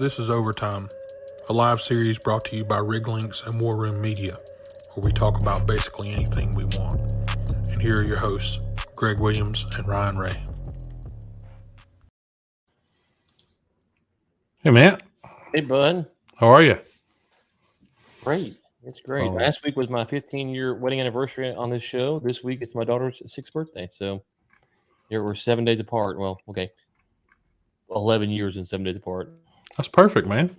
This is Overtime, a live series brought to you by Lynx and War Room Media, where we talk about basically anything we want. And here are your hosts, Greg Williams and Ryan Ray. Hey, Matt. Hey, bud. How are you? Great. It's great. Oh. Last week was my 15-year wedding anniversary on this show. This week it's my daughter's 6th birthday. So here we're 7 days apart. Well, okay. 11 years and 7 days apart. That's perfect, man.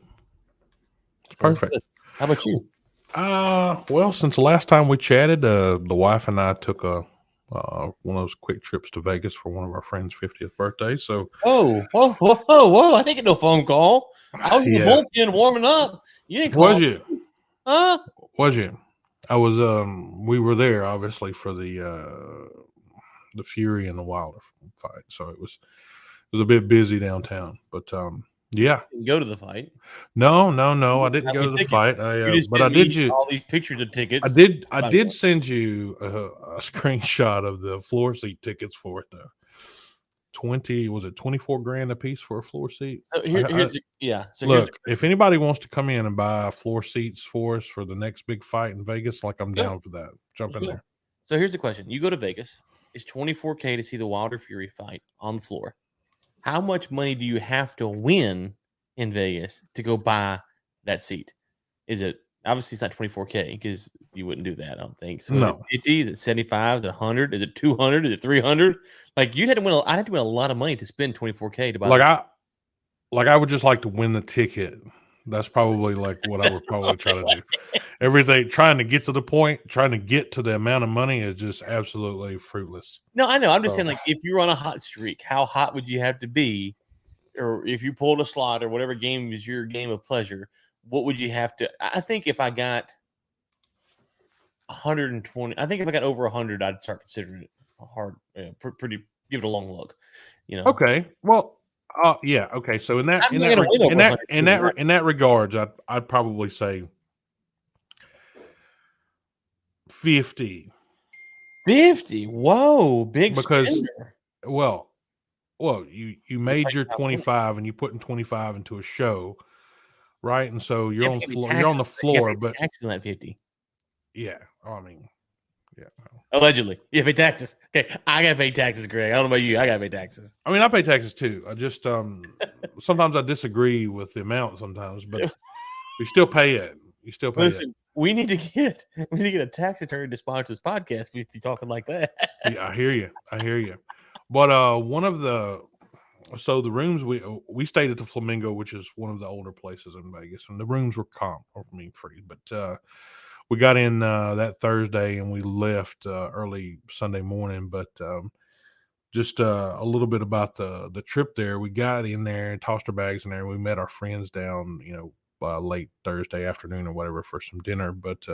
That's perfect. Good. How about you? Well, since the last time we chatted, the wife and I took one of those quick trips to Vegas for one of our friends' 50th birthday. So, whoa! I didn't get no phone call. I was in the bullpen warming up. You didn't call. Was you? Huh? Was you? I was. We were there obviously for the Fury and the Wilder fight, so it was a bit busy downtown. But yeah. You didn't go to the fight? No. I didn't go to the fight. But I did you all these pictures of tickets. I did send you a screenshot of the floor seat tickets for it though. 24 grand a piece for a floor seat? So look, if anybody wants to come in and buy floor seats for us for the next big fight in Vegas, like I'm down for that. Jump in there. So here's the question. You go to Vegas. It's $24K to see the Wilder Fury fight on the floor. How much money do you have to win in Vegas to go buy that seat? Is it obviously it's not $24K because you wouldn't do that? I don't think so. No. Is it 50? Is it 75? Is it 100? Is it 200? Is it 300? Like you had to win. I'd have to win a lot of money to spend $24K to buy. I would just like to win the ticket. That's probably like what I would probably try to do. Everything trying to get to the point, trying to get to the amount of money is just absolutely fruitless. No, I know. I'm just saying, like, if you're on a hot streak, how hot would you have to be? Or if you pulled a slot or whatever game is your game of pleasure, what would you have to? I think if I got 120, I think if I got over 100, I'd start considering it hard, pretty, give it a long look. You know. Okay. Well. Yeah. Okay. So in that regards, I'd probably say 50. 50. Whoa, big because spender. well, you made your 25 and you put in 25 into a show, right? And so you're on the floor, but taxing that 50. Yeah. I mean, yeah. Allegedly. You pay taxes. Okay. I gotta pay taxes, Greg. I don't know about you. I gotta pay taxes. I mean, I pay taxes too. I just sometimes I disagree with the amount sometimes, but you still pay it. Listen, we need to get a tax attorney to sponsor this podcast if you're talking like that. Yeah, I hear you. But the rooms we stayed at the Flamingo, which is one of the older places in Vegas, and the rooms were free, but we got in that Thursday and we left early Sunday morning. But just a little bit about the trip there. We got in there and tossed our bags in there, and we met our friends down, late Thursday afternoon or whatever for some dinner. But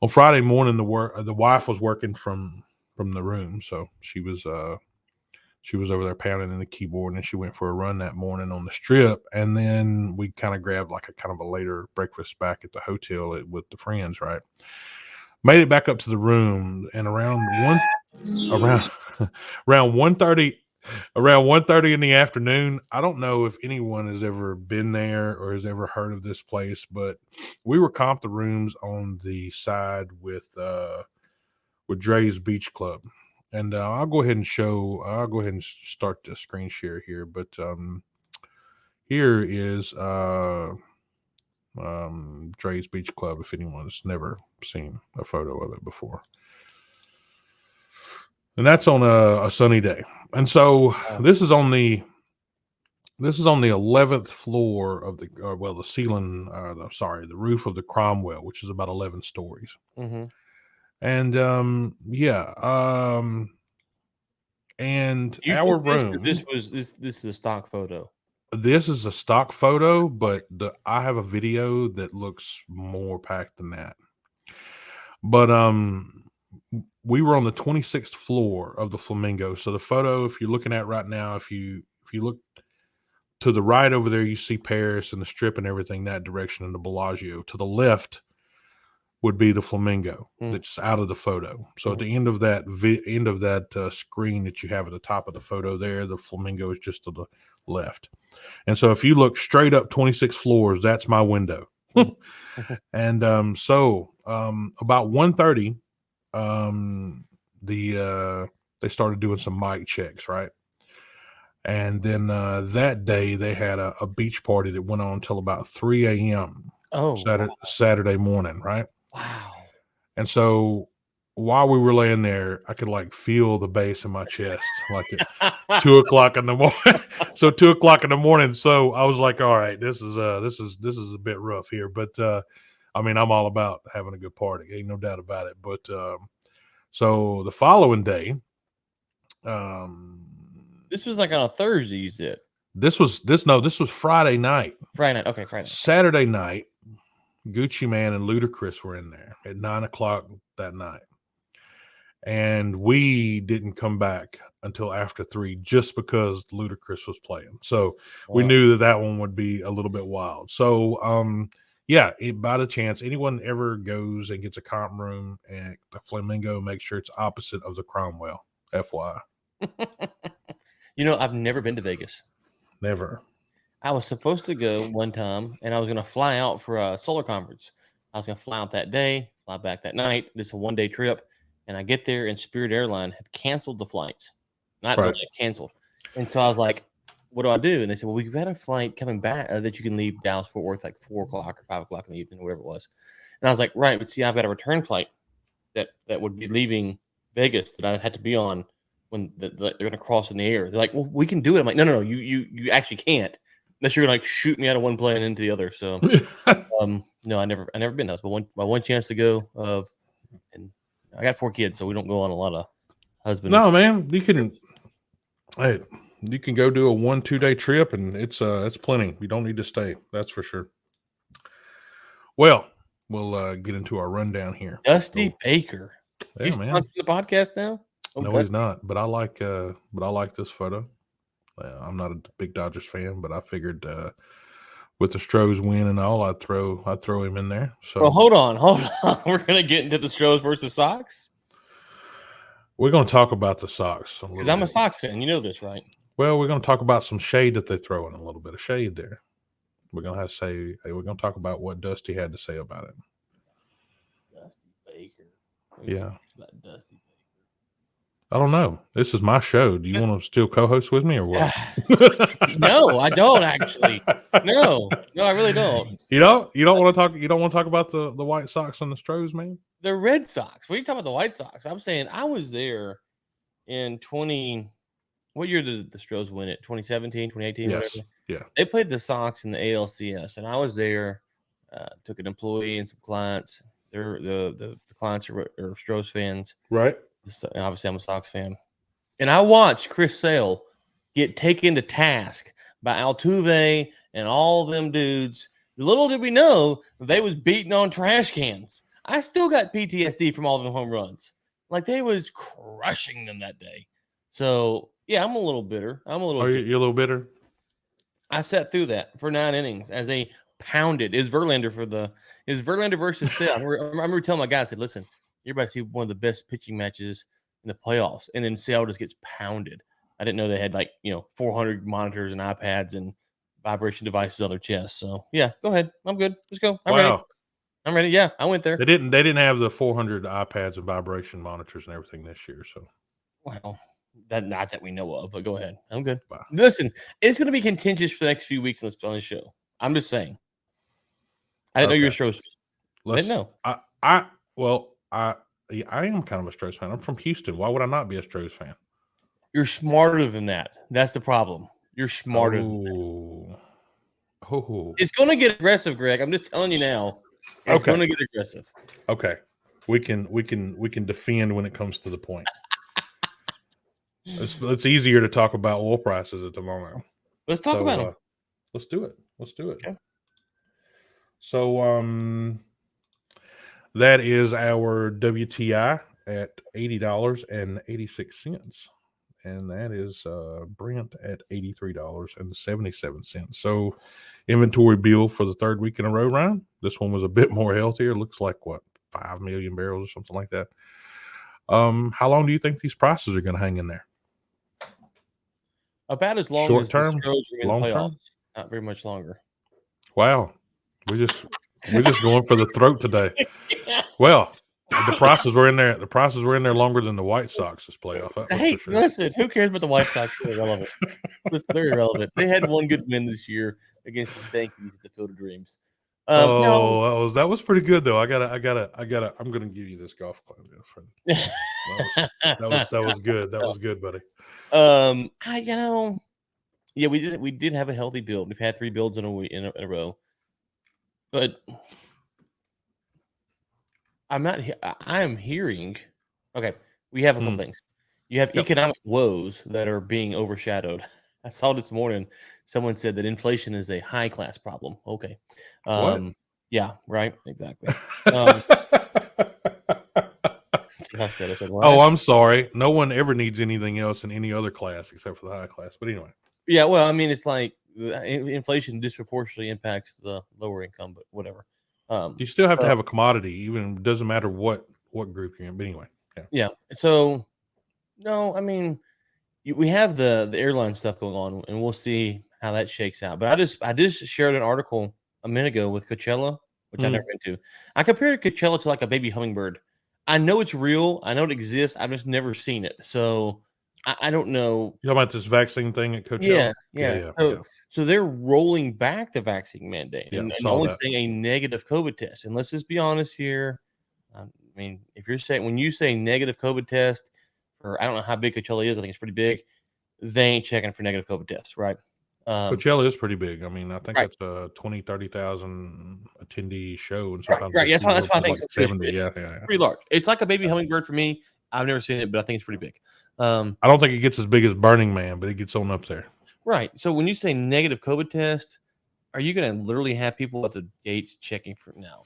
on Friday morning, the wife was working from the room, so she was over there pounding in the keyboard, and she went for a run that morning on the strip. And then we kind of grabbed like a later breakfast back at the hotel with the friends, right? Made it back up to the room, and around 1:30 in the afternoon, I don't know if anyone has ever been there or has ever heard of this place, but we were comped the rooms on the side with Dres Beach Club. And I'll go ahead and start the screen share here. But here is Dres Beach Club, if anyone's never seen a photo of it before. And that's on a sunny day. And so this is on the 11th floor of the ceiling, the roof of the Cromwell, which is about 11 stories. Mm-hmm. And and our room. This is a stock photo. This is a stock photo, but I have a video that looks more packed than that. But we were on the 26th floor of the Flamingo. So the photo, if you're looking at right now, if you look to the right over there, you see Paris and the Strip and everything that direction, and the Bellagio. To the left, would be the flamingo Hmm. that's out of the photo. So at Mhm. the end of that screen that you have at the top of the photo there, the flamingo is just to the left. And so if you look straight up 26 floors, that's my window. Mhm. And about 1:30, they started doing some mic checks, right? And then that day they had a beach party that went on till about 3 a.m. Oh, wow. Saturday morning, right? Wow. And so while we were laying there, I could like feel the bass in my chest, like at 2 o'clock in the morning. So 2 o'clock in the morning. So I was like, all right, this is a bit rough here. But I mean, I'm all about having a good party. Ain't no doubt about it. But so the following day, This was like on a Thursday, you said. this was Friday night. Friday night. Okay, Friday night. Saturday night, Gucci Man and Ludacris were in there at 9 o'clock that night. And we didn't come back until after 3 just because Ludacris was playing. So we Wow. knew that one would be a little bit wild. So yeah, by the chance anyone ever goes and gets a comp room at the Flamingo, make sure it's opposite of the Cromwell. FYI. You know, I've never been to Vegas. Never. I was supposed to go one time, and I was going to fly out for a solar conference. I was going to fly out that day, fly back that night. This is a one-day trip, and I get there, and Spirit Airline had canceled the flights. Not Right. really canceled. And so I was like, what do I do? And they said, well, we've got a flight coming back that you can leave Dallas Fort Worth like 4 o'clock or 5 o'clock in the evening, whatever it was. And I was like, right, but see, I've got a return flight that would be leaving Vegas that I had to be on when they're going to cross in the air. They're like, well, we can do it. I'm like, no, you actually can't unless you're going to like shoot me out of one plane into the other. So, no, I never been to those, but my one chance to go and I got 4 kids, so we don't go on a lot of husband. No, man, you can go do a 1-2 day trip, and it's plenty. You don't need to stay. That's for sure. Well, we'll get into our rundown here. Dusty Baker. Yeah, He's man. on the podcast now. No, Dusty. he's not. But I like this photo. I'm not a big Dodgers fan, but I figured with the Stros win and all, I'd throw him in there. So Well, hold on. We're gonna get into the Stros versus Sox we're going to talk about the Sox because I'm a Sox fan. You know this, right? Well, we're going to talk about some shade that they throw in, a little bit of shade there. We're going to talk about what Dusty had to say about it. Dusty Baker. Yeah. About Dusty Baker. I don't know. This is my show. Do you want to still co-host with me or what? No, I don't actually. No, I really don't. You don't want to talk about the White Sox and the Stros, man? The Red Sox. What are you talking about the White Sox? I'm saying I was there in what year did the Stros win it? 2017, 2018, Yes. whatever. Yeah. They played the Sox in the ALCS, and I was there, took an employee and some clients. They're the clients are Stros fans. Right. Obviously, I'm a Sox fan. And I watched Chris Sale get taken to task by Altuve and all them dudes. Little did we know they was beating on trash cans. I still got PTSD from all them home runs. Like they was crushing them that day. So yeah, I'm a little bitter. You're a little bitter? I sat through that for 9 innings as they pounded. Is Verlander versus Sale. I remember telling my guy, I said, listen, you're about to see one of the best pitching matches in the playoffs. And then Sale just gets pounded. I didn't know they had 400 monitors and iPads and vibration devices on their chest. So yeah, go ahead. I'm good. Let's go. I'm ready. Yeah, I went there. They didn't have the 400 iPads and vibration monitors and everything this year. So, well, not that we know of, but go ahead. I'm good. Wow. Listen, it's going to be contentious for the next few weeks on the show. I'm just saying. I didn't know you were a Stros fan. I didn't know. I am kind of a Stros fan. I'm from Houston. Why would I not be a Stros fan? You're smarter than that. That's the problem. You're smarter than that. Oh. It's going to get aggressive, Greg. I'm just telling you now. It's going to get aggressive. Okay. We can defend when it comes to the point. It's easier to talk about oil prices at the moment. Let's talk about them. Let's do it. Okay. So that is our WTI at $80.86. And that is Brent at $83.77. So inventory bill for the third week in a row, Ryan. This one was a bit more healthier. Looks like what, 5 million barrels or something like that. How long do you think these prices are going to hang in there? About as long Short as the term, Stros are in the long playoffs. term? Not very much longer. Wow, we're just going for the throat today. Well, the prices were in there. The prices were in there longer than the White Sox this playoff. That was Hey, for sure. listen, who cares about the White Sox? They're irrelevant. Listen, they're irrelevant. They had one good win this year against the Stankies at the Field of Dreams. No, Oh, that was pretty good though. I'm gonna give you this golf club, friend. That was good. That was good, buddy. Yeah, we did have a healthy build. We've had 3 builds in a row, but I am hearing. Okay, we have a couple things. You have economic woes that are being overshadowed. I saw this morning someone said that inflation is a high class problem. Okay, What? yeah, right, exactly. I said, well, Oh, I'm sorry. No one ever needs anything else in any other class except for the high class. But anyway. yeah. Well, I mean, it's like inflation disproportionately impacts the lower income, but whatever. You still have to have a commodity, even it doesn't matter what group you're in. But anyway, yeah. So no, I mean, we have the airline stuff going on, and we'll see how that shakes out. But I just shared an article a minute ago with Coachella, which I've never been to. I compared Coachella to like a baby hummingbird. I know it's real. I know it exists. I've just never seen it. So I don't know. You talking about this vaccine thing at Coachella? Yeah. Yeah. So they're rolling back the vaccine mandate and Saw only that. saying a negative COVID test. And let's just be honest here. I mean, if you're saying when you say negative COVID test, or I don't know how big Coachella is, I think it's pretty big. They ain't checking for negative COVID tests, right? Coachella is pretty big. I mean, I think Right. that's a 20,000-30,000 attendee show, and Right. sometimes Right. That's why I think like it's 70. Yeah. pretty large. It's like a baby hummingbird for me. I've never seen it, but I think it's pretty big. I don't think it gets as big as Burning Man, but it gets on up there. Right. So when you say negative COVID test, are you going to literally have people at the gates checking for now?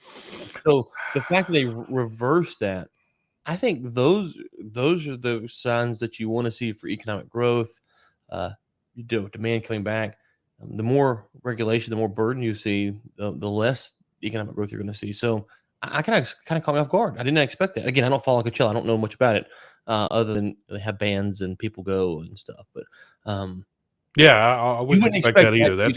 So the fact that they reverse that, I think those are the signs that you want to see for economic growth. Demand coming back. The more regulation, the more burden you see, the less economic growth you're going to see. So I kind of caught me off guard. I didn't expect that. Again, I don't follow Coachella. I don't know much about it, other than they have bands and people go and stuff. But yeah, I wouldn't expect that either. That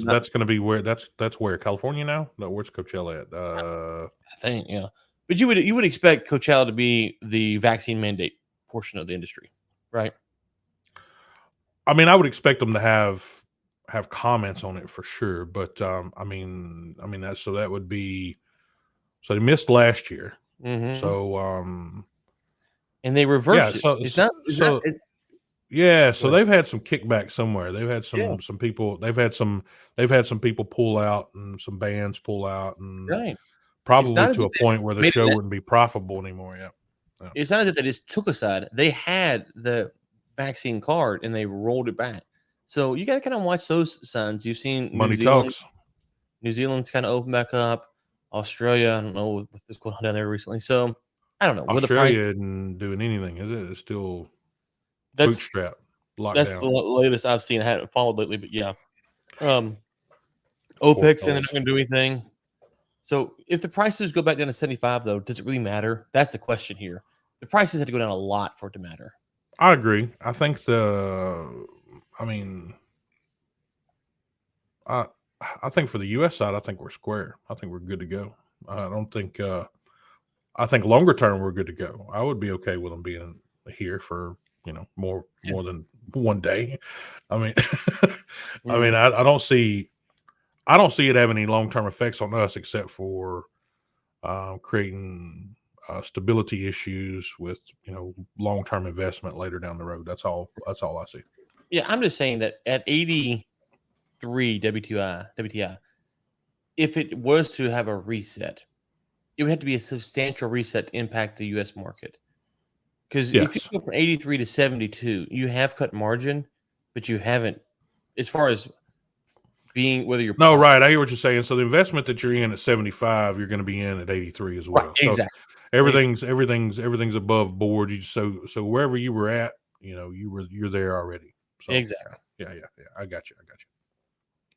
That's gonna be where that's where California now. No, where's Coachella at? I think, yeah. But you would expect Coachella to be the vaccine mandate portion of the industry, right? I mean, I would expect them to have comments on it for sure. But I mean that would be so they missed last year. Mm-hmm. So and they reversed it. So they've had some kickback somewhere. They've had some people. They've had some people pull out and some bands pull out, and probably to a point where the show wouldn't be profitable anymore. Yeah. It's not that they just took a side. They had the vaccine card and they rolled it back. So you got to kind of watch those signs. You've seen Money talks. New Zealand's kind of opened back up. Australia, I don't know what's going on down there recently. So I don't know. Australia isn't doing anything, is it? It's still bootstrap lockdown. That's the latest I've seen. I haven't followed lately, but yeah. OPEC saying they're not going to do anything. So if the prices go back down to 75, though, does it really matter? That's the question here. The prices had to go down a lot for it to matter. I agree. I think I think for the U.S. side, I think we're square. I think we're good to go. I don't think. I think longer term we're good to go. I would be okay with them being here for more than one day. I mean, I don't see it having any long term effects on us except for creating stability issues with long term investment later down the road. That's all I see. Yeah, I'm just saying that at 83 WTI, if it was to have a reset, it would have to be a substantial reset to impact the U.S. market. Because if you go from 83 to 72, you have cut margin, but you haven't, as far as being whether you're right. I hear what you're saying. So the investment that you're in at 75, you're going to be in at 83 as well. Right, exactly. So everything's above board. So wherever you were at, you're there already. So, exactly. Yeah. I got you.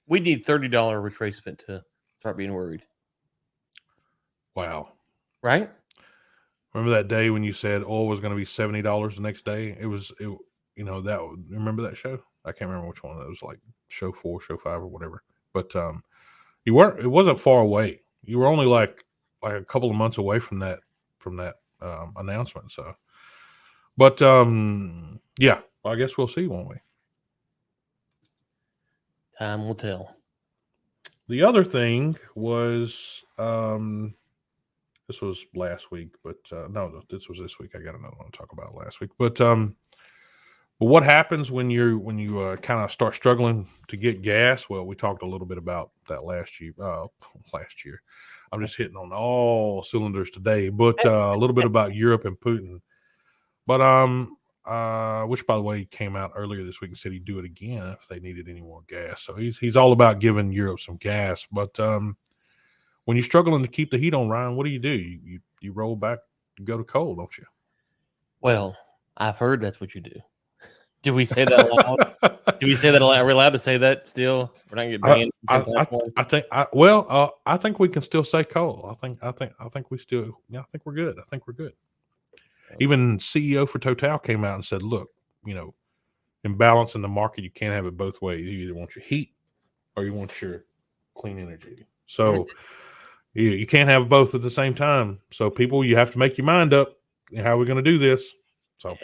We need $30 retracement to start being worried. Wow. right? Remember that day when you said oil was going to be $70 the next day? Remember that show? I can't remember which one. It was like show 4, show 5, or whatever. But it wasn't far away. You were only like a couple of months away from that announcement. So, but yeah, well, I guess we'll see, won't we? Time will tell. The other thing was this was last week, but no, this was this week. I got another one to talk about last week. But what happens when you kind of start struggling to get gas? Well, we talked a little bit about that last year. I'm just hitting on all cylinders today, but a little bit about Europe and Putin. But which by the way came out earlier this week and said he'd do it again if they needed any more gas. So he's all about giving Europe some gas. But when you're struggling to keep the heat on, Ryan, what do? You roll back, you go to coal, don't you? Well, I've heard that's what you do. Do we say that aloud? Do we say that aloud? Are we allowed to say that still? We're not going to get banned. I think we can still say coal. I think we're good. I think we're good. Even CEO for Total came out and said, look, imbalance in the market, you can't have it both ways. You either want your heat or you want your clean energy. So you can't have both at the same time. So people, you have to make your mind up. How are we going to do this? So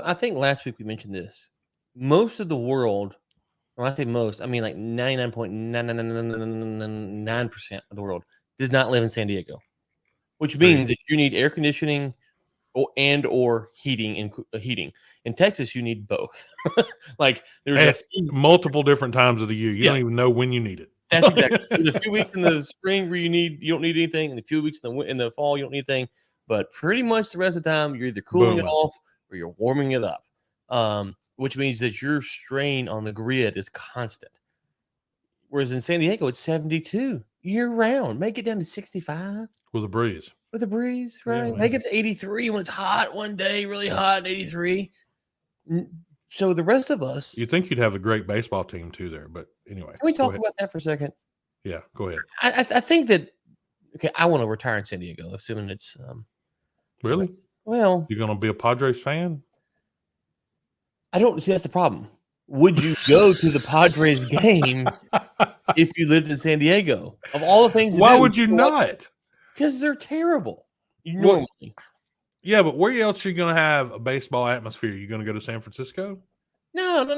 I think last week we mentioned this. Most of the world, when I say most, I mean like 99.99999% of the world does not live in San Diego, which means that you need air conditioning or heating. In Texas, you need both. Like there's multiple different times of the year. You don't even know when you need it. That's exactly. There's a few weeks in the spring where you don't need anything, and a few weeks in the fall you don't need anything. But pretty much the rest of the time you're either cooling it off or you're warming it up, which means that your strain on the grid is constant. Whereas in San Diego, it's 72 year round. Make it down to 65 with a breeze. With a breeze, right? Make it to 83 when it's hot one day, really hot, 83. So the rest of us, you'd think you'd have a great baseball team too there, but anyway. Can we talk about that for a second? Yeah, go ahead. I think that I want to retire in San Diego, assuming it's really well. You're going to be a Padres fan? I don't see that's the problem. Would you go to the Padres game if you lived in San Diego? Of all the things, why would you not? Because they're terrible. Normally. Yeah, but where else are you going to have a baseball atmosphere? You're going to go to San Francisco? No. I'd go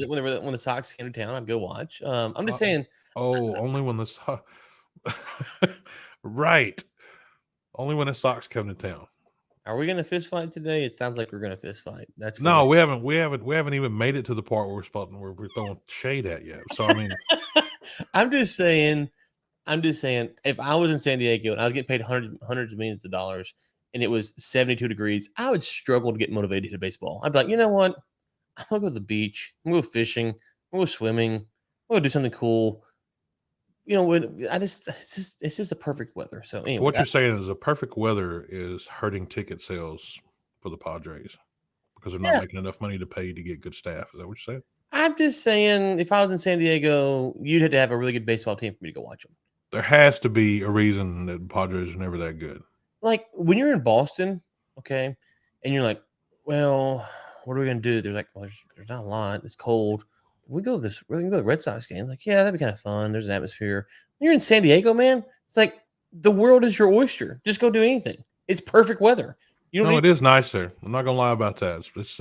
when the Sox came to town. I'd go watch. I'm just saying. Oh, only when the Sox. Right. Only when the Sox come to town. Are we going to fist fight today? It sounds like we're going to fist fight. That's no. We haven't even made it to the part where we're throwing shade at yet. So I mean, I'm just saying. If I was in San Diego and I was getting paid hundreds of millions of dollars and it was 72 degrees, I would struggle to get motivated to baseball. I'd be like, you know what? I'm gonna go to the beach. I'm gonna go fishing. I'm gonna go swimming. I'm gonna do something cool. It's just a perfect weather. So anyway, so what you're saying is the perfect weather is hurting ticket sales for the Padres because they're not making enough money to pay to get good staff. Is that what you're saying? I'm just saying, if I was in San Diego, you'd have to have a really good baseball team for me to go watch them. There has to be a reason that Padres are never that good. Like when you're in Boston, okay, and you're like, well, what are we gonna do? They're like, well, there's not a lot. It's cold. We go to the Red Sox game. Like, yeah, that'd be kind of fun. There's an atmosphere. When you're in San Diego, man, it's like the world is your oyster. Just go do anything. It's perfect weather. It is nice there. I'm not gonna lie about that. It's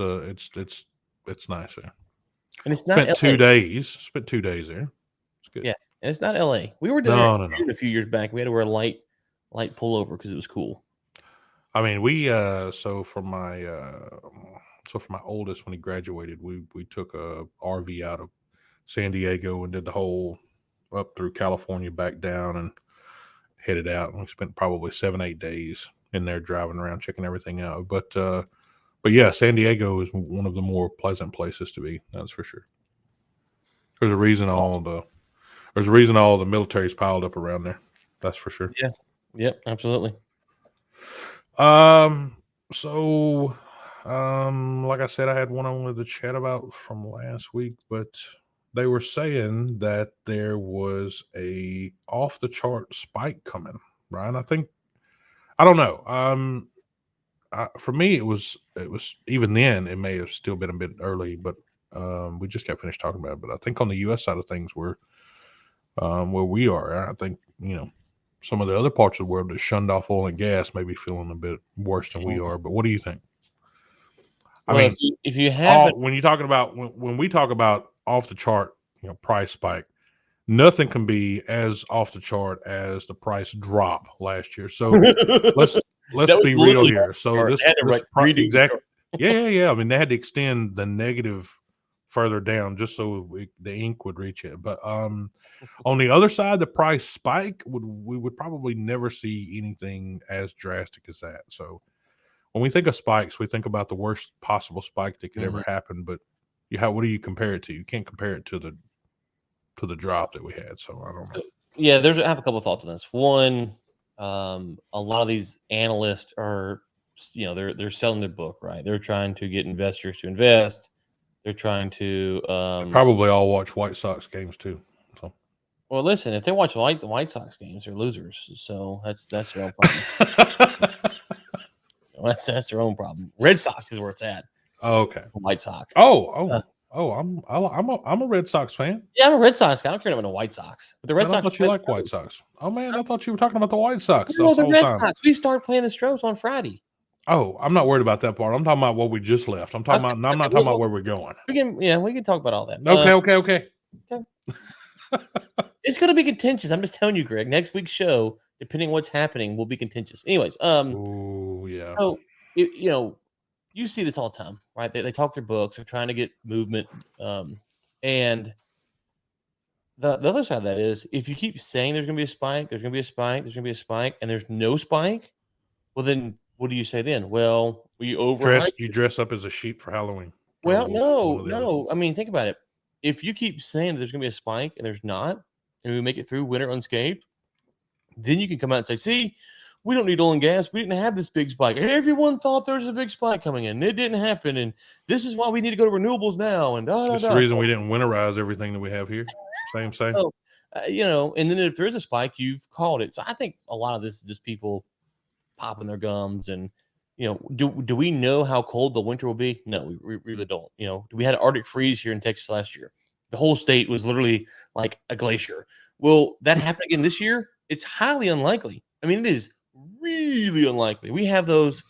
nice there. And it's not spent 2 days there. It's good. Yeah. And it's not LA. We were doing a few years back. We had to wear a light pullover because it was cool. I mean, we so for my oldest when he graduated, we took a RV out of San Diego and did the whole up through California back down and headed out. And we spent probably 7-8 days in there driving around checking everything out. But yeah, San Diego is one of the more pleasant places to be. That's for sure. There's a reason all the military's piled up around there. That's for sure. Yeah. Yep. Absolutely. So, like I said, I had one I wanted to chat about from last week, but they were saying that there was a off the chart spike coming, Ryan. I think I don't know. For me, it was even then it may have still been a bit early, but we just got finished talking about it. But I think on the U.S. side of things, where we are, I think some of the other parts of the world that shunned off oil and gas may be feeling a bit worse than we are. But what do you think? I Well, mean, if you haven't, when you're talking about when we talk about off the chart, price spike, nothing can be as off the chart as the price drop last year. So let's that was be real literally here. So chart. this They had to redo the exact chart. yeah. I mean, they had to extend the negative further down just so the ink would reach it. But on the other side, the price spike we would probably never see anything as drastic as that. So when we think of spikes, we think about the worst possible spike that could ever happen. But what do you compare it to? You can't compare it to the drop that we had. So I don't know. Yeah, I have a couple of thoughts on this. One, a lot of these analysts are, they're selling their book, right? They're trying to get investors to invest. They're trying to probably all watch White Sox games too. So. Well, listen, if they watch White Sox games, they're losers. So that's their own problem. that's their own problem. Red Sox is where it's at. Oh, okay. White Sox. I'm a Red Sox fan. Yeah, I'm a Red Sox guy. I don't care about the White Sox. But the Red Sox. I thought you liked White Sox. Oh man, I thought you were talking about the White Sox. No, the Red Sox. We start playing the Stros on Friday. Oh, I'm not worried about that part. I'm talking about what we just left. I'm not talking about where we're going. We can talk about all that. Okay. It's going to be contentious. I'm just telling you, Greg. Next week's show, depending on what's happening, will be contentious. Anyways, oh yeah. So you see this all the time, right? They talk their books. They're trying to get movement, and the other side of that is if you keep saying there's going to be a spike, there's going to be a spike, there's going to be a spike, and there's no spike, well then what do you say then? Well, we dress up as a sheep for Halloween. Well, no. I mean, think about it. If you keep saying there's going to be a spike and there's not, and we make it through winter unscathed, then you can come out and say, see, we don't need oil and gas. We didn't have this big spike. Everyone thought there was a big spike coming in. It didn't happen. And this is why we need to go to renewables now. And that's the reason we didn't winterize everything that we have here. Same. So, and then if there is a spike, you've called it. So I think a lot of this is just people popping their gums. And, do we know how cold the winter will be? No, we really don't. We had an Arctic freeze here in Texas last year. The whole state was literally like a glacier. Will that happen again this year? It's highly unlikely. I mean, it is really unlikely. We have those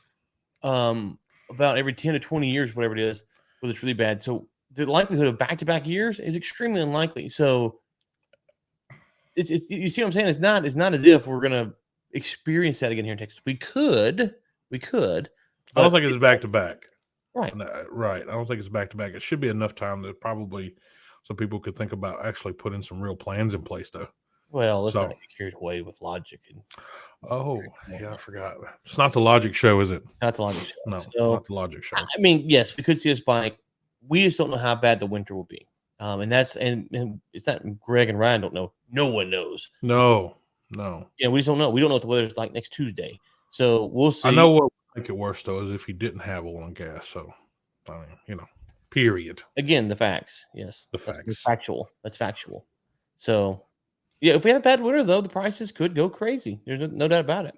about every 10 to 20 years, whatever it is, where it's really bad. So the likelihood of back-to-back years is extremely unlikely. So it's you see what I'm saying? It's not as if we're gonna experience that again here in Texas. We could. I don't think it's back-to-back. Right. Right. I don't think it's back-to-back. It should be enough time that probably some people could think about actually putting some real plans in place, though. Well, let's not get carried away with logic. I forgot. It's not the logic show, is it? It's not the logic show. No, not the logic show. I mean, yes, we could see a spike. We just don't know how bad the winter will be. And that's and it's not Greg and Ryan don't know. No one knows. No. Yeah, we just don't know. We don't know what the weather's like next Tuesday. So we'll see. I know what would make it worse though is if you didn't have oil and gas. So I mean, period. Again, the facts. Yes. Facts. That's factual. That's factual. So yeah, if we have bad winter though, the prices could go crazy. There's no doubt about it.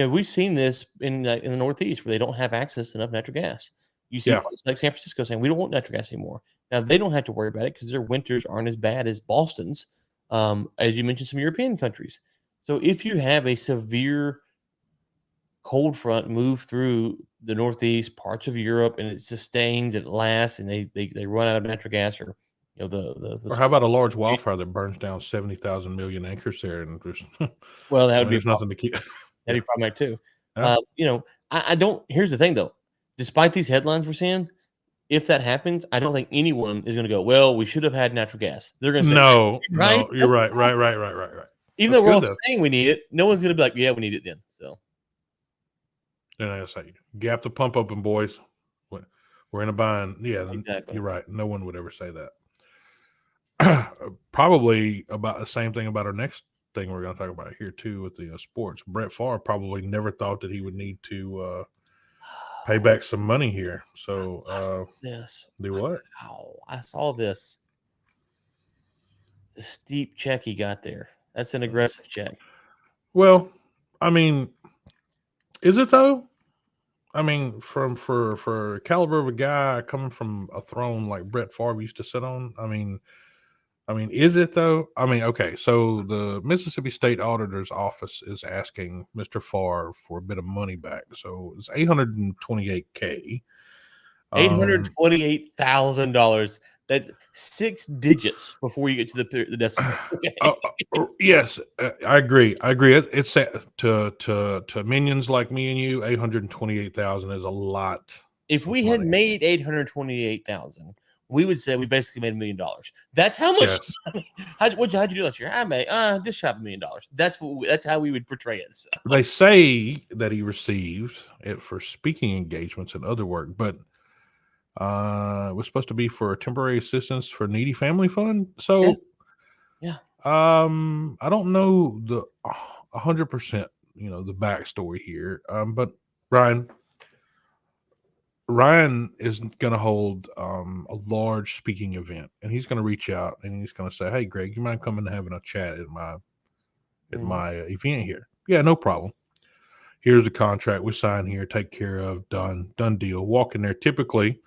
We've seen this in the Northeast where they don't have access to enough natural gas. You see places like San Francisco saying we don't want natural gas anymore. Now they don't have to worry about it because their winters aren't as bad as Boston's, as you mentioned, some European countries. So if you have a severe cold front move through the Northeast, parts of Europe, and it sustains, it lasts, and they run out of natural gas, or or how about a large wildfire that burns down 70,000 million acres there, and there's well, that would be nothing to keep. That'd be problematic too. Yeah. I don't. Here's the thing, though. Despite these headlines we're seeing, if that happens, I don't think anyone is going to go, well, we should have had natural gas. They're going to say, no, you're right. Right. Even though we're all saying we need it, no one's going to be like, yeah, we need it then. So. Then I say, gap the pump open, boys. We're in a bind. Yeah, exactly. You're right. No one would ever say that. Probably about the same thing about our next thing we're going to talk about here too with the sports. Brett Favre probably never thought that he would need to pay back some money here. So do what? Wow, I saw this. The steep check he got there. That's an aggressive check. Well, I mean, Is it though? I mean, for caliber of a guy coming from a throne like Brett Favre used to sit on. I mean, is it though? I mean, okay. So the Mississippi State Auditor's Office is asking Mr. Favre for a bit of money back. So it's $828K. $828,000. That's 6 digits before you get to the decimal. Okay. Yes, I agree. I agree. It's to minions like me and you, 828,000 is a lot. If we had made 828,000, we would say we basically made $1 million. That's how much. Yes. How'd you do last year? I made just shot $1 million. That's how we would portray it. So. They say that he received it for speaking engagements and other work, but it was supposed to be for temporary assistance for needy family fund. So, yeah. I don't know the 100%, the backstory here. But Ryan is going to hold a large speaking event, and he's going to reach out and he's going to say, "Hey, Greg, you mind coming and having a chat at my event here?" Yeah, no problem. Here's the contract we sign here. Take care of. Done deal. Walk in there. Typically,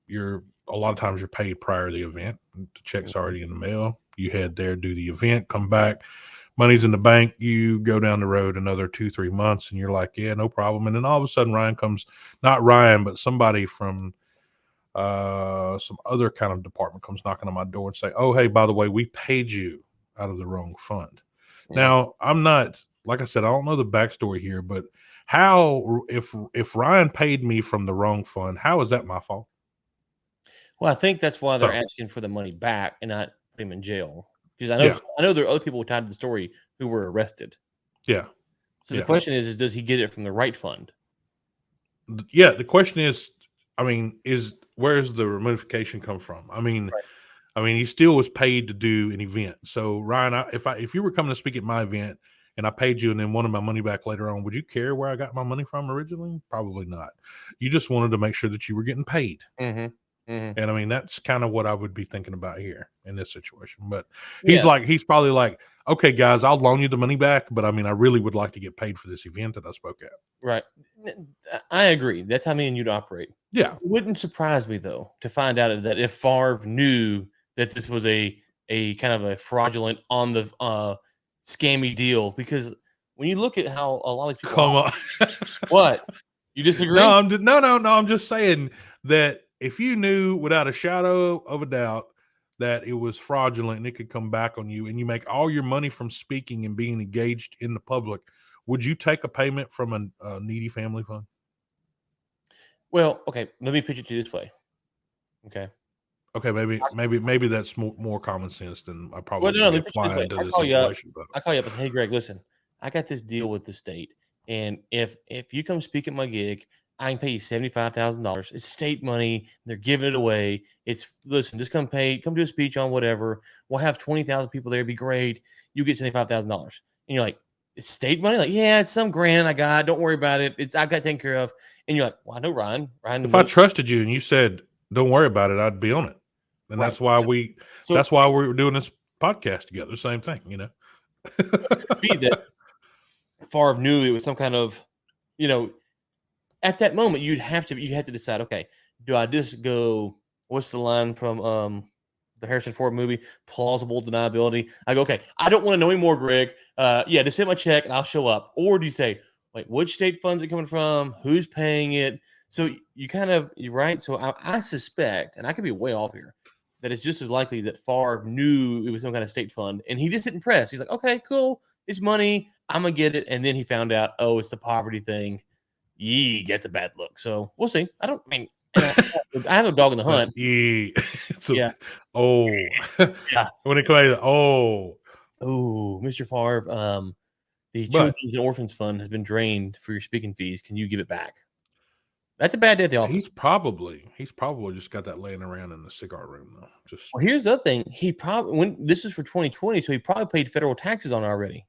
you're a lot of times you're paid prior to the event. The check's already in the mail. You head there, do the event, come back. Money's in the bank. You go down the road another 2-3 months, and you're like, yeah, no problem. And then all of a sudden, Ryan comes, not Ryan, but somebody from some other kind of department comes knocking on my door and say, oh, hey, by the way, we paid you out of the wrong fund. Yeah. Now, I'm not, like I said, I don't know the backstory here, but how, if Ryan paid me from the wrong fund, how is that my fault? Well, I think that's why they're asking for the money back and not put him in jail. Because I know there are other people tied to the story who were arrested. Yeah. So the question is, does he get it from the right fund? Yeah. The question is, I mean, where's the ramification come from? I mean, he still was paid to do an event. So Ryan, if you were coming to speak at my event and I paid you and then wanted my money back later on, would you care where I got my money from originally? Probably not. You just wanted to make sure that you were getting paid. Mm-hmm. Mm-hmm. And I mean, that's kind of what I would be thinking about here in this situation. But he's probably like, okay, guys, I'll loan you the money back. But I mean, I really would like to get paid for this event that I spoke at. Right. I agree. That's how me and you'd operate. Yeah. It wouldn't surprise me, though, to find out that if Favre knew that this was a kind of a fraudulent on the scammy deal, because when you look at how a lot of these people come on, what, you disagree? No, I'm just saying that if you knew without a shadow of a doubt that it was fraudulent and it could come back on you, and you make all your money from speaking and being engaged in the public, would you take a payment from a needy family fund? Well, okay, let me pitch it to you this way. Okay, maybe that's more common sense than I probably well, no, apply into this situation. I call you up and say, hey, Greg, listen, I got this deal with the state, and if you come speak at my gig, I can pay you $75,000. It's state money. They're giving it away. Listen, just come do a speech on whatever. We'll have 20,000 people there. It'd be great. You get $75,000. And you're like, it's state money? Like, yeah, it's some grant I got. Don't worry about it. I got taken care of. And you're like, well, I know Ryan. If I trusted you and you said, don't worry about it, I'd be on it. And that's why that's why we're doing this podcast together. Same thing, Be that Favre knew it was some kind of, at that moment you have to decide, okay, do I just go, what's the line from the Harrison Ford movie, plausible deniability? I go, okay, I don't want to know anymore, Greg. Just send my check and I'll show up. Or do you say, wait, which state funds it coming from? Who's paying it? So you're right. So I suspect, and I could be way off here, that it's just as likely that Favre knew it was some kind of state fund and he just didn't press. He's like, okay, cool. It's money. I'm going to get it. And then he found out, oh, it's the poverty thing. Yee, gets a bad look. So we'll see. I have a dog in the hunt. Yeah. Oh. Yeah. When it comes to, Mr. Favre, the Children's and Orphans Fund has been drained for your speaking fees. Can you give it back? That's a bad day at the office. He's probably just got that laying around in the cigar room though. Well, here's the other thing. He probably, when this is for 2020, so he probably paid federal taxes on it already.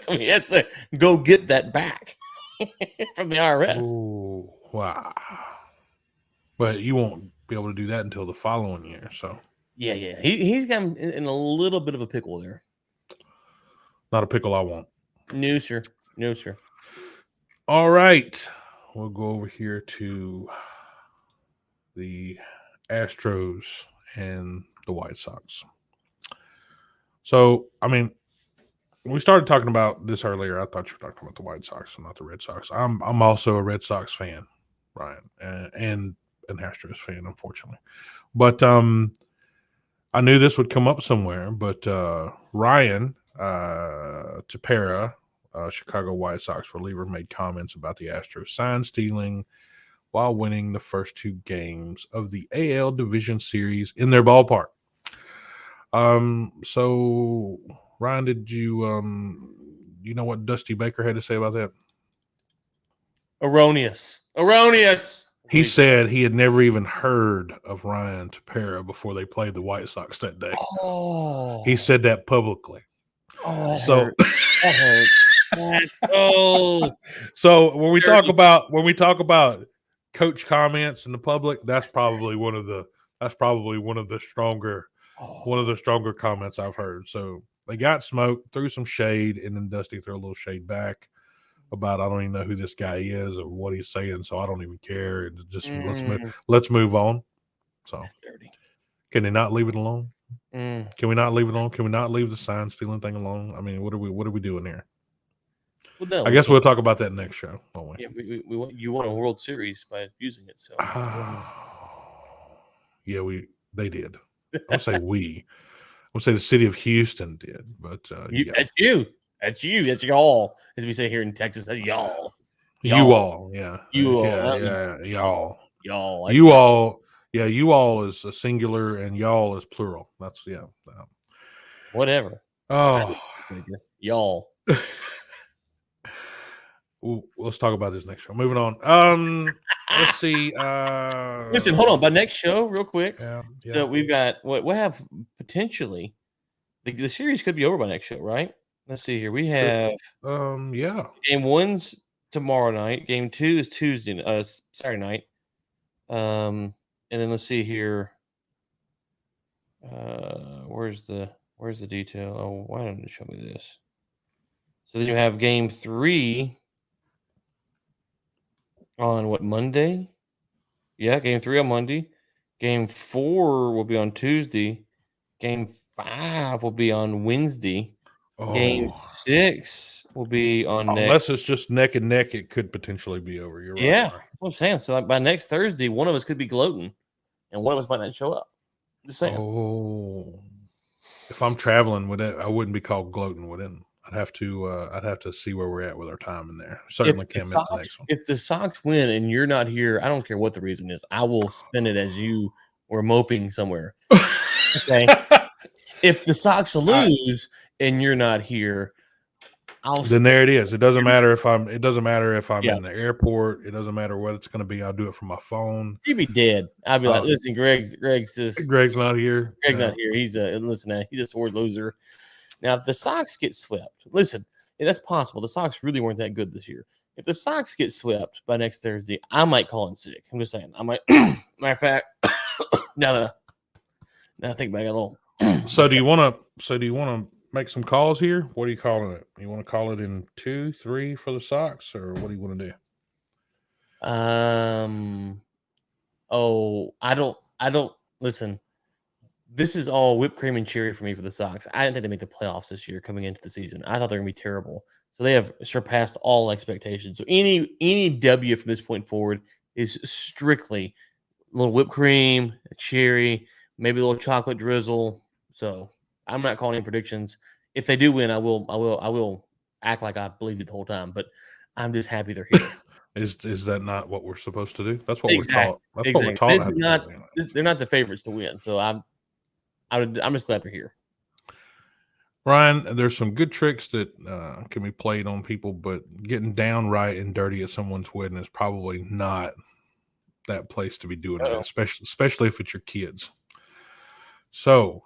So he has to go get that back from the IRS. Oh, wow. But you won't be able to do that until the following year. So yeah. He's got in a little bit of a pickle there. Not a pickle I want. No, sir. No, sir. All right. We'll go over here to the Astros and the White Sox. So, I mean, we started talking about this earlier. I thought you were talking about the White Sox and not the Red Sox. I'm also a Red Sox fan, Ryan, and an Astros fan, unfortunately. But I knew this would come up somewhere. But Ryan Tepera, Chicago White Sox reliever, made comments about the Astros sign stealing while winning the first 2 games of the AL Division Series in their ballpark. So Ryan, did you know what Dusty Baker had to say about that? Erroneous. Erroneous. He said he had never even heard of Ryan Tepera before they played the White Sox that day. Oh. He said that publicly. Oh, that So hurt. That hurt. Oh. So when we talk about coach comments in the public, that's probably one of the stronger comments I've heard. So they got smoked, threw some shade, and then Dusty threw a little shade back about I don't even know who this guy is or what he's saying, so I don't even care. And just let's move on. So That's dirty. Can they not leave it alone? Can we not leave it alone? Can we not leave the sign stealing thing alone? I mean, what are we doing here? Well, no, I guess we'll talk about that next show, won't we? Yeah, you won a World Series by using it. So yeah, they did. I would say we. I would say the city of Houston did, but yeah. That's you. That's y'all, as we say here in Texas. That's y'all. You all, yeah. You all, yeah, y'all. Y'all. You all, yeah. You all is a singular, and y'all is plural. That's whatever. Oh, y'all. Let's talk about this next show. Moving on. Let's see. Listen, hold on. By next show, real quick. Yeah. So we've got what have potentially the series could be over by next show, right? Let's see here. We have yeah. Game 1's tomorrow night. Game 2 is Tuesday, Saturday night. And then let's see here. Where's the detail? Oh, why don't you show me this? So then you have Game 3 on what, Monday? Yeah, Game 3 on Monday. Game 4 will be on Tuesday. Game 5 will be on Wednesday. Game 6 will be on unless it's just neck and neck, it could potentially be over. You're right. Yeah, that's what I'm saying. So by next Thursday, one of us could be gloating, and one of us might not show up. Just saying. Oh, if I'm traveling with it, I wouldn't be called gloating with it. I'd have to see where we're at with our time in there. Certainly can't miss the next one. If the Sox win and you're not here, I don't care what the reason is. I will spin it as you were moping somewhere. Okay. If the Sox lose and you're not here, then there it is. It doesn't matter if I'm in the airport. It doesn't matter what it's going to be. I'll do it from my phone. You'd be dead. I'd be like, listen, Greg's not here. Greg's not here. He's a sore loser. Now, if the Sox get swept, listen, that's possible. The Sox really weren't that good this year. If the Sox get swept by next Thursday, I might call in sick. I'm just saying. I might. Matter of fact, now I think about it a little. So do you want to make some calls here? What are you calling it? You want to call it in 2, 3 for the Sox, or what do you want to do? I don't listen. This is all whipped cream and cherry for me for the Sox. I didn't think they make the playoffs this year coming into the season. I thought they were going to be terrible. So they have surpassed all expectations. So any W from this point forward is strictly a little whipped cream, a cherry, maybe a little chocolate drizzle. So I'm not calling any predictions. If they do win, I will act like I believed it the whole time. But I'm just happy they're here. Is that not what we're supposed to do? That's what we're taught. That's what we're taught. This is not. They're not the favorites to win. So I'm just glad they're here. Ryan, there's some good tricks that can be played on people, but getting downright and dirty at someone's wedding is probably not that place to be doing it, especially if it's your kids. So,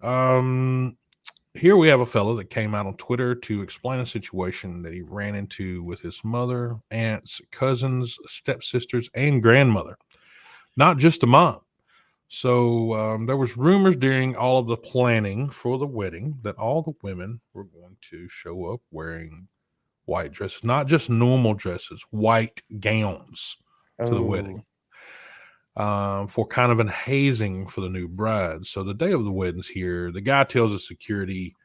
here we have a fellow that came out on Twitter to explain a situation that he ran into with his mother, aunts, cousins, stepsisters, and grandmother. Not just a mom. So there was rumors during all of the planning for the wedding that all the women were going to show up wearing white dresses, not just normal dresses, white gowns to the Oh, wedding, for kind of an hazing for the new bride. So the day of the wedding's here. The guy tells the security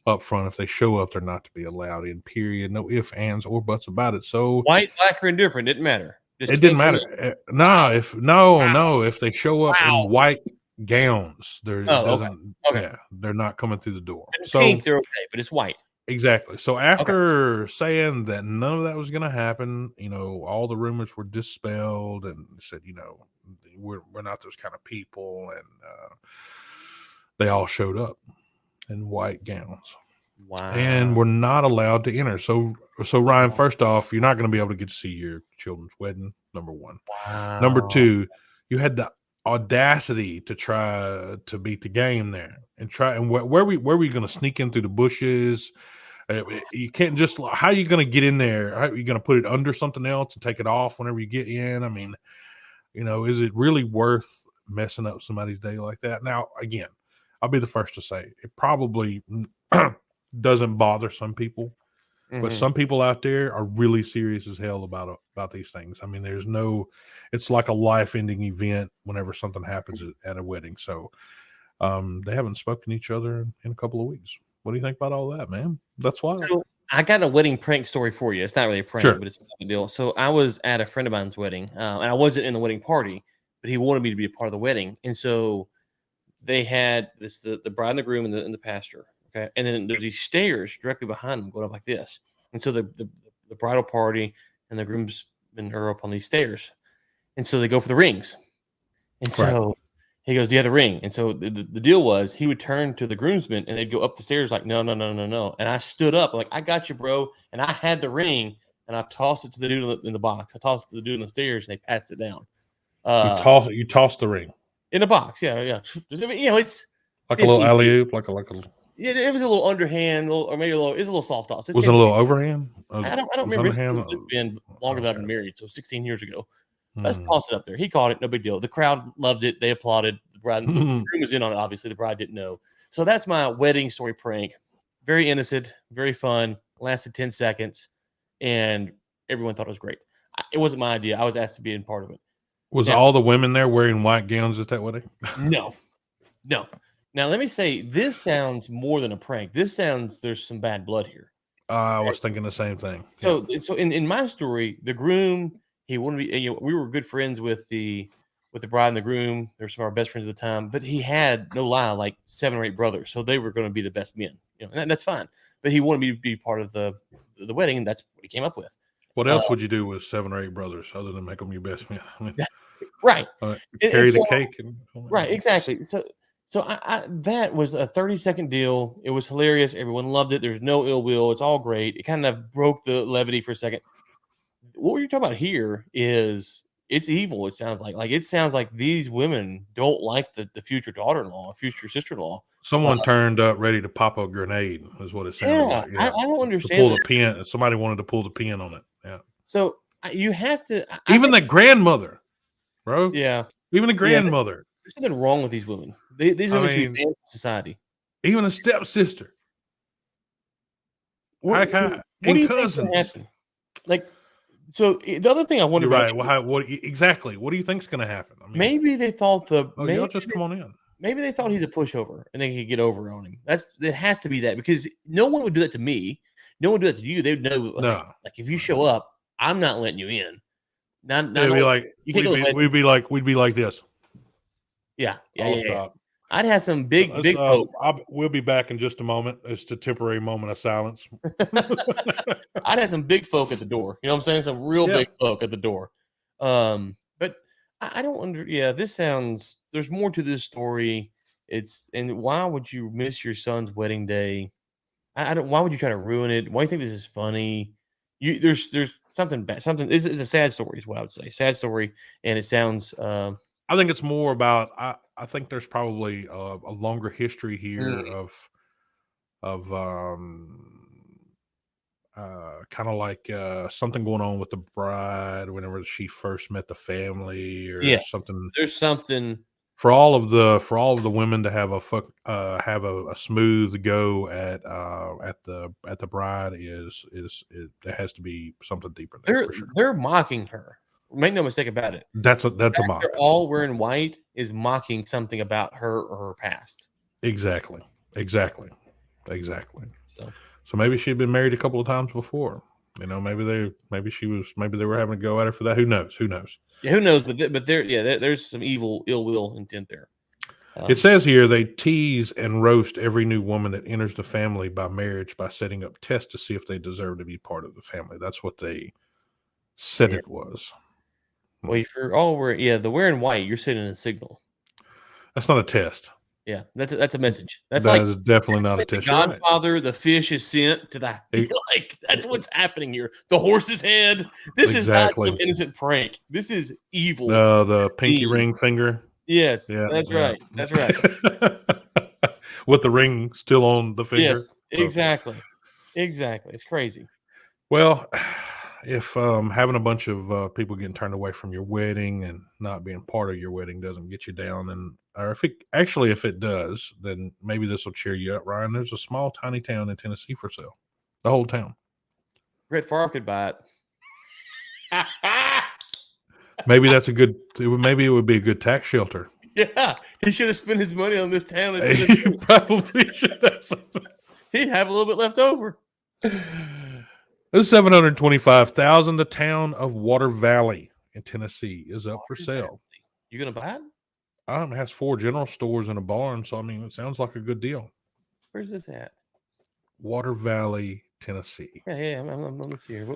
up front if they show up, they're not to be allowed in. Period. No ifs, ands, or buts about it. So white, black, or indifferent didn't matter. Just it didn't can't come in. matter. Wow, No, if they show up in wow. white gowns, there it Oh, okay, doesn't. okay. Yeah, they're not coming through the door. In So pink, they're okay, but it's white. exactly. So Okay. after saying that none of that was going to happen, all the rumors were dispelled, and said, we're not those kind of people, and they all showed up in white gowns. And Wow. we're not allowed to enter. So Ryan, first off, you're not going to be able to get to see your children's wedding. Number one. Number Wow. two, you had the audacity to try to beat the game there and try. And where were you going to sneak in through the bushes? You can't just. How are you going to get in there? How are you going to put it under something else and take it off whenever you get in? I mean, is it really worth messing up somebody's day like that? Now, again, I'll be the first to say it probably doesn't bother some people, but Mhm. some people out there are really serious as hell about these things. I mean, it's like a life-ending event whenever something happens at a wedding. So they haven't spoken to each other in a couple of weeks. What do you think about all that, man? That's wild. So I got a wedding prank story for you. It's not really a prank, Sure. but it's a big deal. So I was at a friend of mine's wedding, and I wasn't in the wedding party, but he wanted me to be a part of the wedding. And so they had the bride and the groom and the pastor. Okay. And then there's these stairs directly behind them going up like this. And so the bridal party and the groomsmen are up on these stairs. And so they go for the rings. And Right. so he goes, "Do you have the ring?" And so the deal was he would turn to the groomsmen and they'd go up the stairs like, "No, no, no, no, no." And I stood up like, "I got you, bro." And I had the ring and I tossed it to the dude in the box. I tossed it to the dude on the stairs and they passed it down. Uh, You toss the ring in the box. Yeah, yeah. It's like a little 15 alley feet. oop, like a Yeah, it was a little underhand, or maybe it's a little soft toss. It's was it 10 a little feet. overhand? I don't Was remember. underhand? It's been longer than I've Okay. been married, so 16 years ago. Let's Hmm. toss it up there. He caught it, no big deal. The crowd loved it. They applauded. The Hmm. groom was in on it, obviously. The bride didn't know. So that's my wedding story prank. Very innocent, very fun, lasted 10 seconds, and everyone thought it was great. It wasn't my idea. I was asked to be in part of it. Was Now, all the women there wearing white gowns at that wedding? no, no. Now, let me say, this sounds more than a prank. This sounds there's some bad blood here. I was thinking the same thing. Yeah. So in my story, the groom, he wanted to be, we were good friends with the bride and the groom. They were some of our best friends at the time, but he had no lie, like 7 or 8 brothers, so they were going to be the best men, and that's fine. But he wanted me to be part of the wedding, and that's what he came up with. What Uh, else would you do with 7 or 8 brothers other than make them your best man? I mean, right, and carry the so cake and right, exactly. So I that was a 30-second deal. It was hilarious. Everyone loved it. There's no ill will. It's all great. It kind of broke the levity for a second. What you're talking about here is it's evil. It sounds like it sounds like these women don't like the future daughter-in-law, future sister-in-law. someone turned up ready to pop a grenade is what it sounded Yeah, like. I Yeah. don't To understand pull the that. pin. Somebody wanted to pull the pin on it. Yeah. So you have to. I Even think, the grandmother, bro. yeah, Even the yeah. grandmother. There's something wrong with these women. These I women should be mean, banned from society. even a stepsister. What what do And you think's going to cousins. happen? Like, so the other thing I wonder You're about right. Well, what exactly? What do you think's going to happen? I mean, maybe they thought y'all just come on in. maybe they thought he's a pushover and they could get over on him. It has to be that because no one would do that to me. No one would do that to you. They would know No. like if you show up, I'm not letting you in. Not It'd be only like you can't go to the wedding. we'd be like this. Yeah, yeah, I'll yeah, yeah. stop. I'd have some So big folk. we'll be back in just a moment. It's a temporary moment of silence. I'd have some big folk at the door. You know what I'm saying? Some real Yeah. big folk at the door. But I don't under. Yeah, this sounds. There's more to this story. And why would you miss your son's wedding day? I don't. Why would you try to ruin it? Why do you think this is funny? There's something bad. Something. It's a sad story, is what I would say. Sad story, and it sounds. I think it's more about I think there's probably a longer history here Mm, of kind of like something going on with the bride whenever she first met the family or yes, something. there's something. For all of the women to have a smooth go at the bride it has to be something deeper there for sure. They're mocking her. Make no mistake about it. That's a They're mock. all wearing white is mocking something about her or her past. Exactly. So maybe she'd been married a couple of times before. Maybe they were having to go at her for that. Who knows? yeah, who knows? But there's some ill will intent there. It says here they tease and roast every new woman that enters the family by marriage by setting up tests to see if they deserve to be part of the family. That's what they said it was. Well, if you're all wearing, the wearing white, you're sending a signal. That's not a test. Yeah, that's a message. That's that is definitely not a test. The Godfather, the fish is sent to the like. That's what's happening here. The horse's head. This is not some innocent prank. This is evil. The pinky ring finger. Yes, that's right. That's right. With the ring still on the finger. Yes, exactly. It's crazy. Well, if having a bunch of people getting turned away from your wedding and not being part of your wedding doesn't get you down, or if it does, then maybe this will cheer you up, Ryan. There's a small, tiny town in Tennessee for sale. The whole town. Brett Favre could buy it. Maybe maybe it would be a good tax shelter. Yeah, he should have spent his money on this town. He probably should have. He'd have a little bit left over. This is $725,000. The town of Water Valley in Tennessee is up for sale. You gonna buy it? It has 4 general stores and a barn, so it sounds like a good deal. Where's this at? Water Valley, Tennessee. Yeah. I'm gonna see here.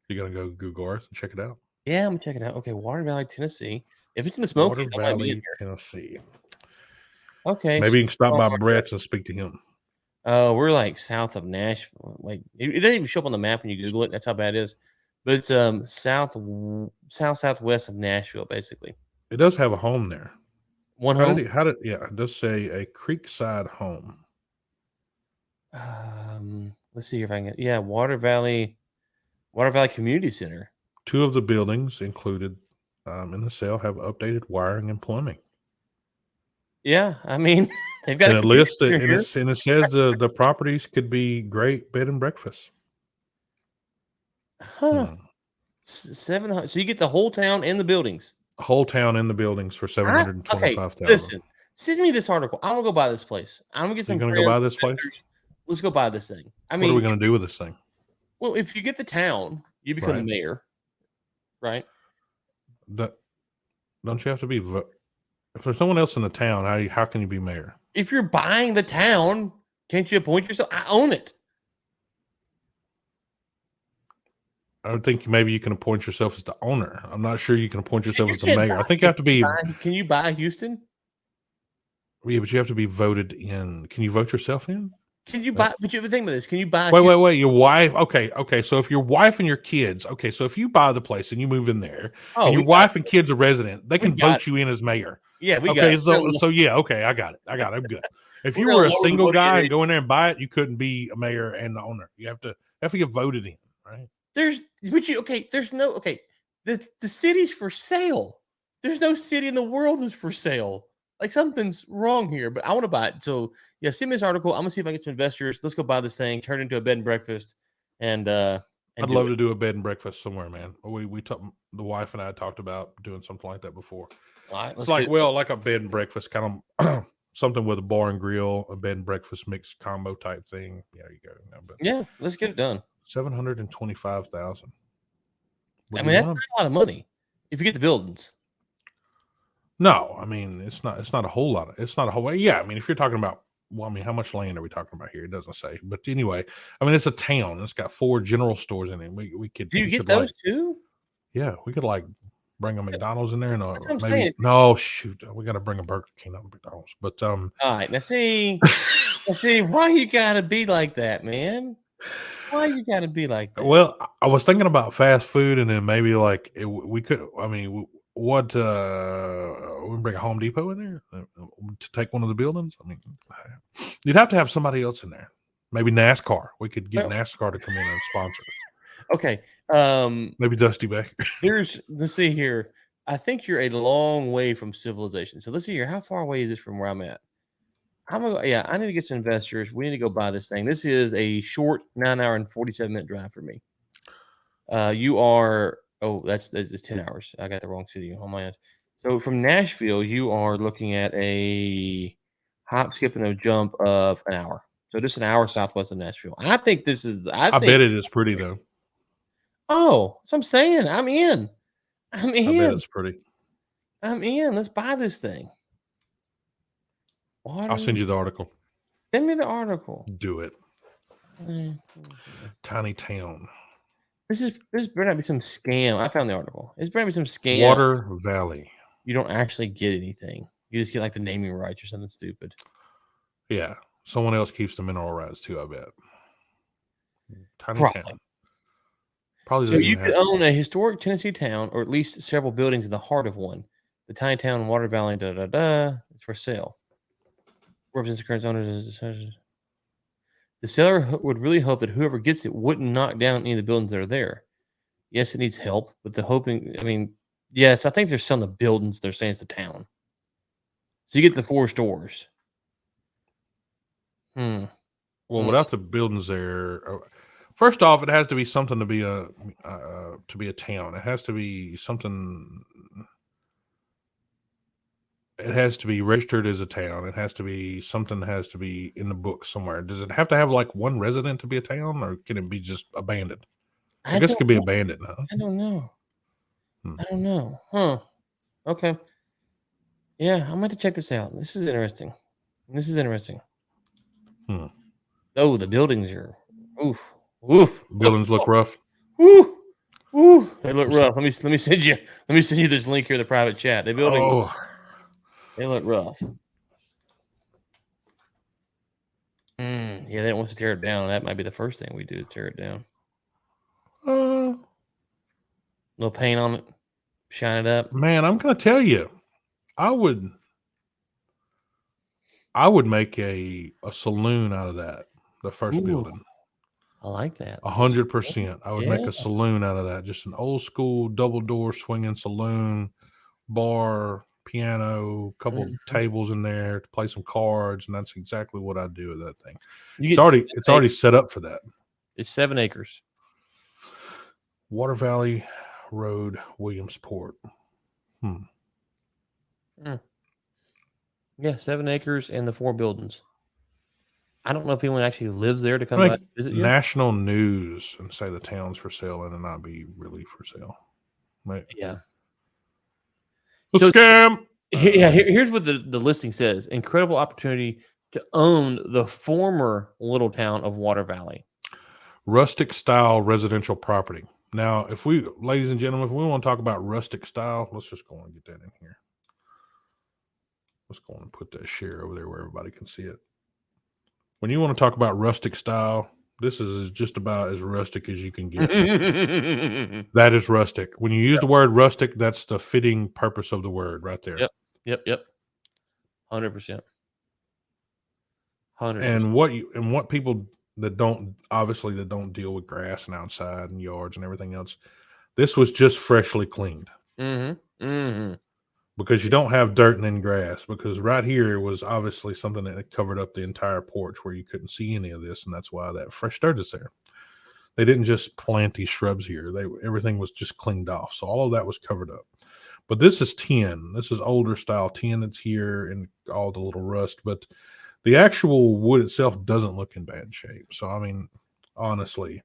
You gonna go Google Earth and check it out? Yeah, I'm gonna check it out. Okay, Water Valley, Tennessee. If it's in the Smokies, Water Valley, Tennessee. Okay. Maybe you can stop by Brett's and speak to him. We're like south of Nashville. Wait, it doesn't even show up on the map when you Google it. That's how bad it is. But it's southwest of Nashville, basically. It does have a home there. One home. It does say a creekside home. Let's see if I can get. Yeah, Water Valley Community Center. 2 of the buildings included in the sale have updated wiring and plumbing. Yeah, they've got a list, and it says the properties could be great bed and breakfast. Huh. 700. So you get the whole town and the buildings. Whole town and the buildings for $725,000. Okay, listen. Send me this article. I'm gonna go buy this place. I'm gonna get some. You're gonna go buy this place? Let's go buy this thing. What are we gonna do with this thing? Well, if you get the town, you become the mayor, right? Don't you have to be? If there's someone else in the town, how can you be mayor? If you're buying the town, can't you appoint yourself? I own it. I would think maybe you can appoint yourself as the owner. I'm not sure you can appoint yourself as the mayor. I think you have to be. Can you buy Houston? Yeah, but you have to be voted in. Can you vote yourself in? Can you buy? But you have to think about this. Can you buy? Wait. Your wife. Okay. So if your wife and your kids. Okay. So if you buy the place and you move in there, and your wife and kids are resident, they can vote you in as mayor. Yeah, we got it. So yeah, okay, I got it. I'm good. If you were a single guy and go in there and buy it, you couldn't be a mayor and the owner. You have to get voted in, right? The city's for sale. There's no city in the world that's for sale. Like something's wrong here, but I want to buy it. So yeah, send me this article. I'm gonna see if I get some investors. Let's go buy this thing, turn it into a bed and breakfast, and I'd love to do a bed and breakfast somewhere, man. The wife and I talked about doing something like that before. All right, it's like a bed and breakfast kind of something with a bar and grill, a bed and breakfast mixed combo type thing. Yeah, you go. Yeah, let's get it done. $725,000. That's not a lot of money if you get the buildings. No, it's not a whole lot. It's not a whole. Yeah, if you're talking about, how much land are we talking about here? It doesn't say. But anyway, it's a town. It's got 4 general stores in it. We could. Do you get those too? Yeah, we could bring a McDonald's in there, and no, shoot, we got to bring a Burger King, not a McDonald's. But all right, now see, why you gotta be like that, man? Why you gotta be like that? Well, I was thinking about fast food, and then maybe we could. We bring a Home Depot in there to take one of the buildings. You'd have to have somebody else in there. Maybe NASCAR. We could get NASCAR to come in and sponsor. Okay. Maybe Dusty Baker. Let's see here. I think you're a long way from civilization. So let's see here. How far away is this from where I'm at? I'm gonna go, yeah, I need to get some investors. We need to go buy this thing. This is a short 9 hour and 47-minute drive for me. You are that's 10 hours. I got the wrong city on my end. So from Nashville, you are looking at a hop, skip, and a jump of an hour. So just an hour southwest of Nashville. I think this is I bet it is pretty though. Oh, so I'm saying I'm in. I'm I bet in. it's pretty. I'm in. Let's buy this thing. I'll send you the article. Send me the article. Do it. Tiny town. This better not be some scam. I found the article. This better not be some scam. Water Valley. You don't actually get anything. You just get like the naming rights or something stupid. Yeah. Someone else keeps the mineral rights too, I bet. Tiny town. Probably so you could own a historic Tennessee town, or at least several buildings in the heart of one. The tiny town, Water Valley, it's for sale. Represents the current owners. The seller would really hope that whoever gets it wouldn't knock down any of the buildings that are there. Yes, it needs help, but the hoping, I mean, yes, I think they're selling the buildings. They're saying it's the town. So you get the 4 stores. Well, without the buildings there, first off, it has to be something to be a town. It has to be something. It has to be registered as a town. It has to be something that has to be in the book somewhere. Does it have to have like one resident to be a town, or can it be just abandoned? I guess it could be abandoned now. I don't know. I don't know. Huh. Okay. Yeah, I'm going to check this out. This is interesting. Oh, the buildings are oof. Buildings look rough. Ooh. They look rough. Let me send you this link here in the private chat. The buildings they look rough. Yeah, they don't want to tear it down. That might be the first thing we do is tear it down. No paint on it. Shine it up. Man, I'm gonna tell you, I would make a saloon out of that. The first building. I like that. 100%. I would make a saloon out of that. Just an old school double door swinging saloon, bar, piano, couple tables in there to play some cards, and that's exactly what I do with that thing. It's already set up for that. It's 7 acres. Water Valley Road, Williamsport. Yeah, 7 acres and the 4 buildings. I don't know if anyone actually lives there to come by and visit you. National news and say the town's for sale and not be really for sale. Right? Yeah. Scam. Yeah, here's what the listing says. Incredible opportunity to own the former little town of Water Valley. Rustic Style residential property. Now, ladies and gentlemen, if we want to talk about rustic style, let's just go and get that in here. Let's go and put that share over there where everybody can see it. When you want to talk about rustic style, this is just about as rustic as you can get. That is rustic. When you use the word rustic, that's the fitting purpose of the word right there. Yep. 100%. And what people that don't deal with grass and outside and yards and everything else, this was just freshly cleaned. Because you don't have dirt and then grass, because right here was obviously something that covered up the entire porch where you couldn't see any of this, and that's why that fresh dirt is there. They didn't just plant these shrubs here. Everything was just cleaned off, so all of that was covered up. But this is tin. This is older style tin that's here and all the little rust, but the actual wood itself doesn't look in bad shape. So, I mean, honestly,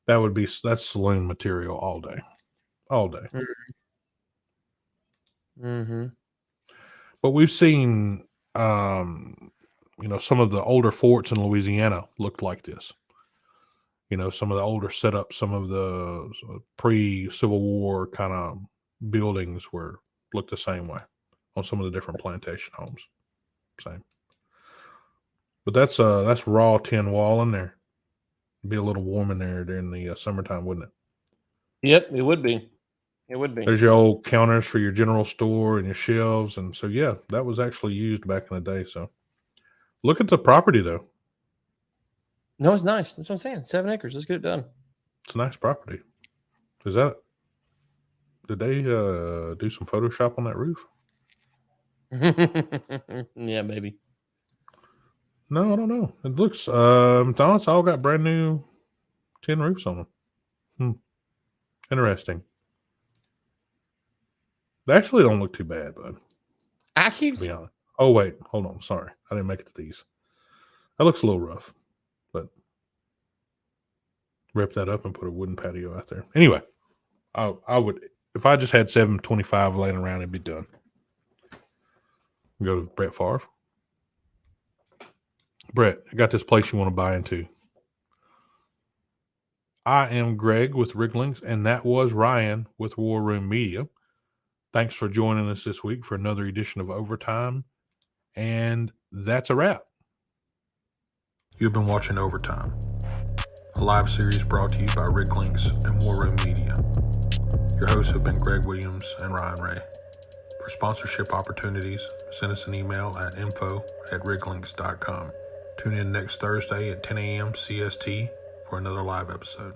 that's saloon material all day. But we've seen, some of the older forts in Louisiana looked like this. Some of the older setups, some of the pre-Civil War kind of buildings looked the same way on some of the different plantation homes. Same. But that's raw tin wall in there. It'd be a little warm in there during the summertime, wouldn't it? Yep, it would be. It would be. There's your old counters for your general store and your shelves. And so, yeah, that was actually used back in the day. So look at the property, though. No, it's nice. That's what I'm saying. 7 acres. Let's get it done. It's a nice property. Is that Did they do some Photoshop on that roof? Yeah, maybe. No, I don't know. It looks it's all got brand new tin roofs on them. Interesting. They actually don't look too bad, bud. I keep To be honest. Oh wait, hold on. Sorry, I didn't make it to these. That looks a little rough, but rip that up and put a wooden patio out there. Anyway, I would, if I just had 725 laying around, it'd be done. Go to Brett Favre. Brett, I got this place you want to buy into. I am Greg with Riglings, and that was Ryan with War Room Media. Thanks for joining us this week for another edition of Overtime, and that's a wrap. You've been watching Overtime, a live series brought to you by Riglings and War Room Media. Your hosts have been Greg Williams and Ryan Ray. For sponsorship opportunities, send us an email at info@riglings.com. Tune in next Thursday at 10 a.m. CST for another live episode.